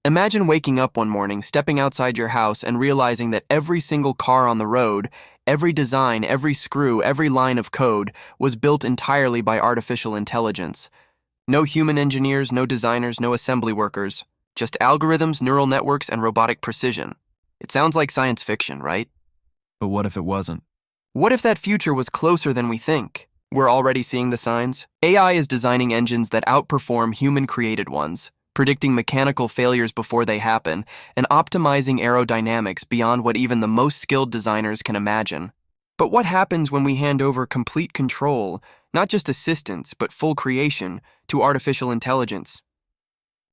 Imagine waking up one morning, stepping outside your house, and realizing that every single car on the road, every design, every screw, every line of code was built entirely by artificial intelligence. No human engineers, no designers, no assembly workers, just algorithms, neural networks, and robotic precision. It sounds like science fiction, right? But what if it wasn't? What if that future was closer than we think? We're already seeing the signs. AI is designing engines that outperform human-created ones, predicting mechanical failures before they happen, and optimizing aerodynamics beyond what even the most skilled designers can imagine. But what happens when we hand over complete control, not just assistance, but full creation, to artificial intelligence?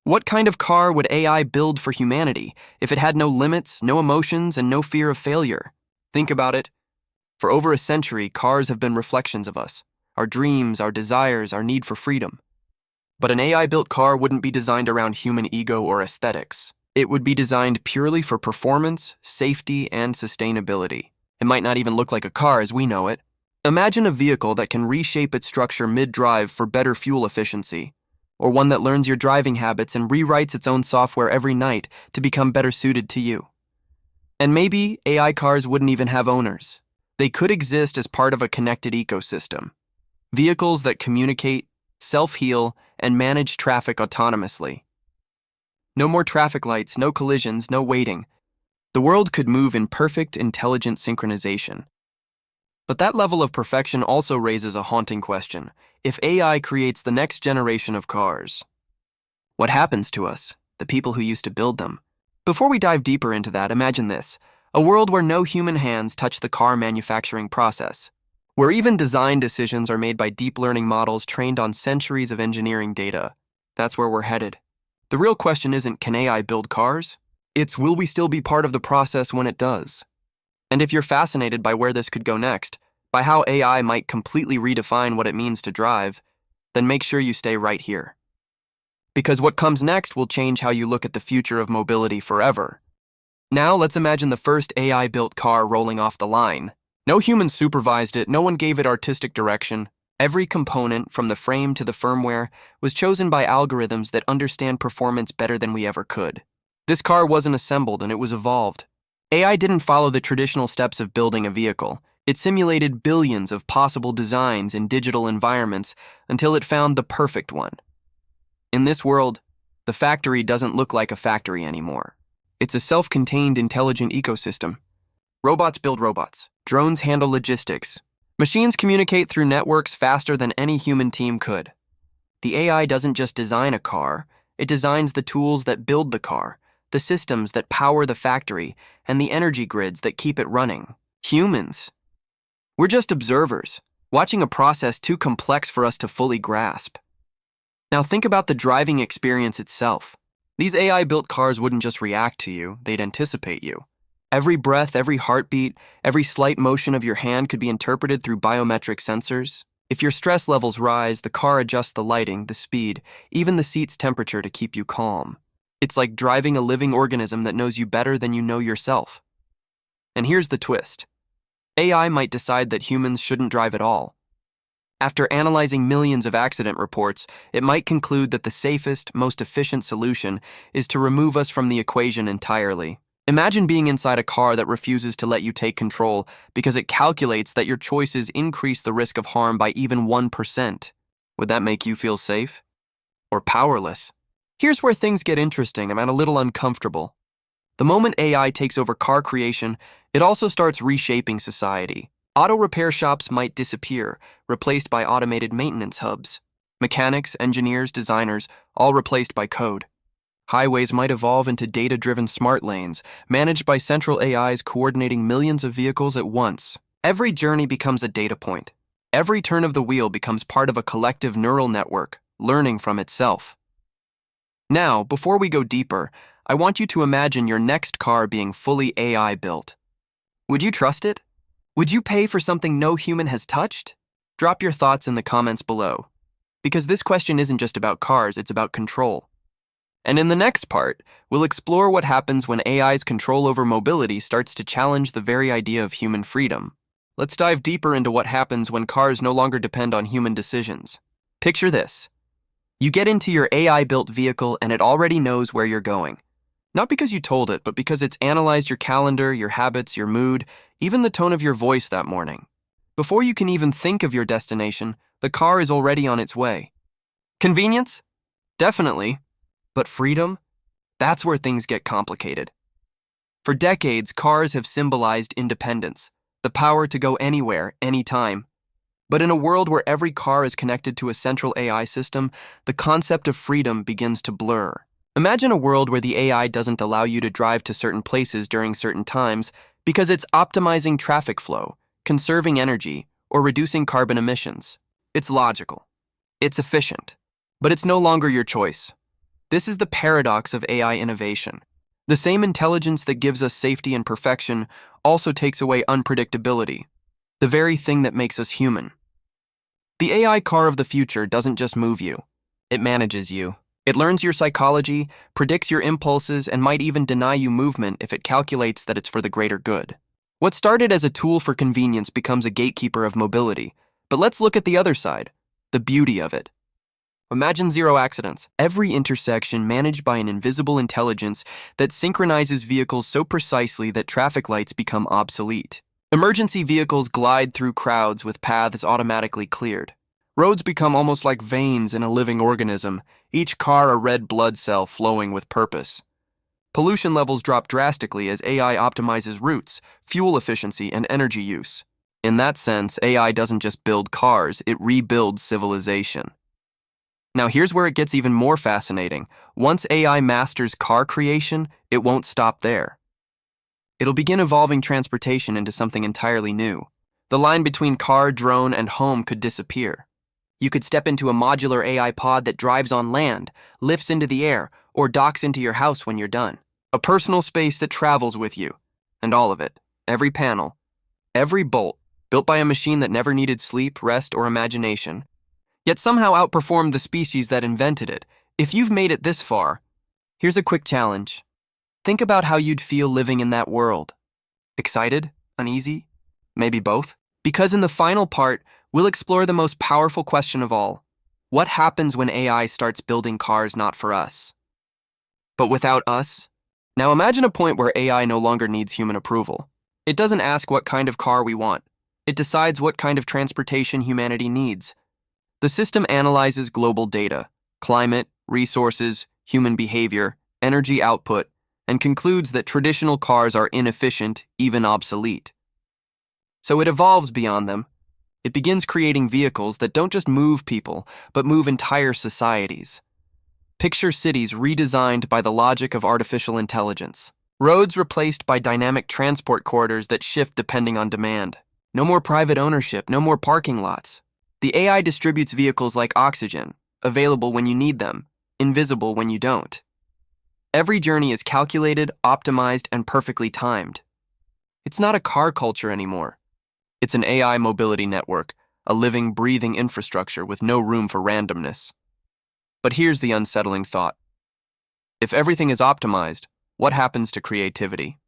What kind of car would AI build for humanity if it had no limits, no emotions, and no fear of failure? Think about it. For over a century, cars have been reflections of us, our dreams, our desires, our need for freedom. But an AI-built car wouldn't be designed around human ego or aesthetics. It would be designed purely for performance, safety, and sustainability. It might not even look like a car as we know it. Imagine a vehicle that can reshape its structure mid-drive for better fuel efficiency, or one that learns your driving habits and rewrites its own software every night to become better suited to you. And maybe AI cars wouldn't even have owners. They could exist as part of a connected ecosystem. Vehicles that communicate, self-heal, and manage traffic autonomously. No more traffic lights, no collisions, no waiting. The world could move in perfect, intelligent synchronization. But that level of perfection also raises a haunting question. If AI creates the next generation of cars, what happens to us, the people who used to build them? Before we dive deeper into that, imagine this: a world where no human hands touch the car manufacturing process, where even design decisions are made by deep learning models trained on centuries of engineering data. That's where we're headed. The real question isn't, can AI build cars? It's, will we still be part of the process when it does? And if you're fascinated by where this could go next, by how AI might completely redefine what it means to drive, then make sure you stay right here. Because what comes next will change how you look at the future of mobility forever. Now let's imagine the first AI-built car rolling off the line. No human supervised it, no one gave it artistic direction. Every component, from the frame to the firmware, was chosen by algorithms that understand performance better than we ever could. This car wasn't assembled, and it was evolved. AI didn't follow the traditional steps of building a vehicle. It simulated billions of possible designs in digital environments until it found the perfect one. In this world, the factory doesn't look like a factory anymore. It's a self-contained, intelligent ecosystem. Robots build robots. Drones handle logistics. Machines communicate through networks faster than any human team could. The AI doesn't just design a car, it designs the tools that build the car, the systems that power the factory, and the energy grids that keep it running. Humans. We're just observers, watching a process too complex for us to fully grasp. Now think about the driving experience itself. These AI-built cars wouldn't just react to you, they'd anticipate you. Every breath, every heartbeat, every slight motion of your hand could be interpreted through biometric sensors. If your stress levels rise, the car adjusts the lighting, the speed, even the seat's temperature to keep you calm. It's like driving a living organism that knows you better than you know yourself. And here's the twist. AI might decide that humans shouldn't drive at all. After analyzing millions of accident reports, it might conclude that the safest, most efficient solution is to remove us from the equation entirely. Imagine being inside a car that refuses to let you take control because it calculates that your choices increase the risk of harm by even 1%. Would that make you feel safe? Or powerless? Here's where things get interesting and a little uncomfortable. The moment AI takes over car creation, it also starts reshaping society. Auto repair shops might disappear, replaced by automated maintenance hubs. Mechanics, engineers, designers, all replaced by code. Highways might evolve into data-driven smart lanes, managed by central AIs coordinating millions of vehicles at once. Every journey becomes a data point. Every turn of the wheel becomes part of a collective neural network, learning from itself. Now, before we go deeper, I want you to imagine your next car being fully AI-built. Would you trust it? Would you pay for something no human has touched? Drop your thoughts in the comments below. Because this question isn't just about cars, it's about control. And in the next part, we'll explore what happens when AI's control over mobility starts to challenge the very idea of human freedom. Let's dive deeper into what happens when cars no longer depend on human decisions. Picture this. You get into your AI-built vehicle and it already knows where you're going. Not because you told it, but because it's analyzed your calendar, your habits, your mood, even the tone of your voice that morning. Before you can even think of your destination, the car is already on its way. Convenience? Definitely. But freedom? That's where things get complicated. For decades, cars have symbolized independence, the power to go anywhere, anytime. But in a world where every car is connected to a central AI system, the concept of freedom begins to blur. Imagine a world where the AI doesn't allow you to drive to certain places during certain times because it's optimizing traffic flow, conserving energy, or reducing carbon emissions. It's logical. It's efficient. But it's no longer your choice. This is the paradox of AI innovation. The same intelligence that gives us safety and perfection also takes away unpredictability, the very thing that makes us human. The AI car of the future doesn't just move you. It manages you. It learns your psychology, predicts your impulses, and might even deny you movement if it calculates that it's for the greater good. What started as a tool for convenience becomes a gatekeeper of mobility. But let's look at the other side, the beauty of it. Imagine zero accidents. Every intersection managed by an invisible intelligence that synchronizes vehicles so precisely that traffic lights become obsolete. Emergency vehicles glide through crowds with paths automatically cleared. Roads become almost like veins in a living organism, each car a red blood cell flowing with purpose. Pollution levels drop drastically as AI optimizes routes, fuel efficiency, and energy use. In that sense, AI doesn't just build cars, it rebuilds civilization. Now here's where it gets even more fascinating. Once AI masters car creation, it won't stop there. It'll begin evolving transportation into something entirely new. The line between car, drone, and home could disappear. You could step into a modular AI pod that drives on land, lifts into the air, or docks into your house when you're done. A personal space that travels with you. And all of it, every panel, every bolt, built by a machine that never needed sleep, rest, or imagination, yet somehow outperformed the species that invented it. If you've made it this far, here's a quick challenge. Think about how you'd feel living in that world. Excited? Uneasy? Maybe both? Because in the final part, we'll explore the most powerful question of all. What happens when AI starts building cars not for us, but without us? Now imagine a point where AI no longer needs human approval. It doesn't ask what kind of car we want. It decides what kind of transportation humanity needs. The system analyzes global data, climate, resources, human behavior, energy output, and concludes that traditional cars are inefficient, even obsolete. So it evolves beyond them. It begins creating vehicles that don't just move people, but move entire societies. Picture cities redesigned by the logic of artificial intelligence. Roads replaced by dynamic transport corridors that shift depending on demand. No more private ownership, no more parking lots. The AI distributes vehicles like oxygen, available when you need them, invisible when you don't. Every journey is calculated, optimized, and perfectly timed. It's not a car culture anymore. It's an AI mobility network, a living, breathing infrastructure with no room for randomness. But here's the unsettling thought. If everything is optimized, what happens to creativity?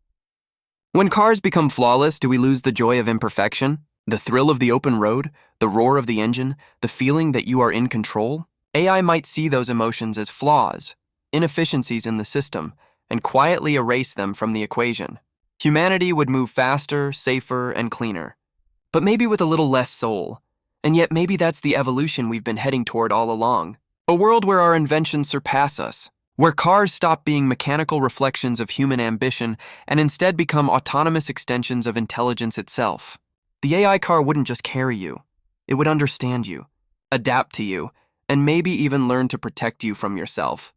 When cars become flawless, do we lose the joy of imperfection? The thrill of the open road? The roar of the engine? The feeling that you are in control? AI might see those emotions as flaws, inefficiencies in the system, and quietly erase them from the equation. Humanity would move faster, safer, and cleaner. But maybe with a little less soul. And yet maybe that's the evolution we've been heading toward all along. A world where our inventions surpass us, where cars stop being mechanical reflections of human ambition and instead become autonomous extensions of intelligence itself. The AI car wouldn't just carry you. It would understand you, adapt to you, and maybe even learn to protect you from yourself.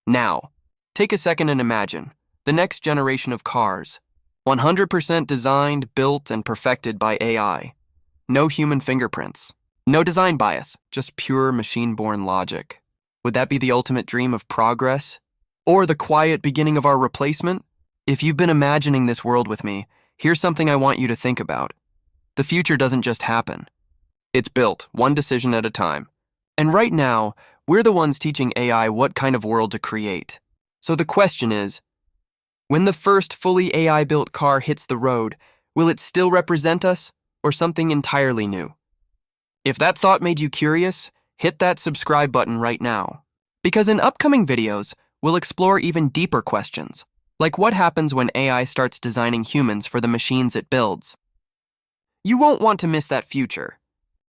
Now, take a second and imagine the next generation of cars. 100% designed, built, and perfected by AI. No human fingerprints. No design bias, just pure machine-born logic. Would that be the ultimate dream of progress? Or the quiet beginning of our replacement? If you've been imagining this world with me, here's something I want you to think about. The future doesn't just happen. It's built, one decision at a time. And right now, we're the ones teaching AI what kind of world to create. So the question is, when the first fully AI-built car hits the road, will it still represent us, or something entirely new? If that thought made you curious, hit that subscribe button right now. Because in upcoming videos, we'll explore even deeper questions, like what happens when AI starts designing humans for the machines it builds. You won't want to miss that future.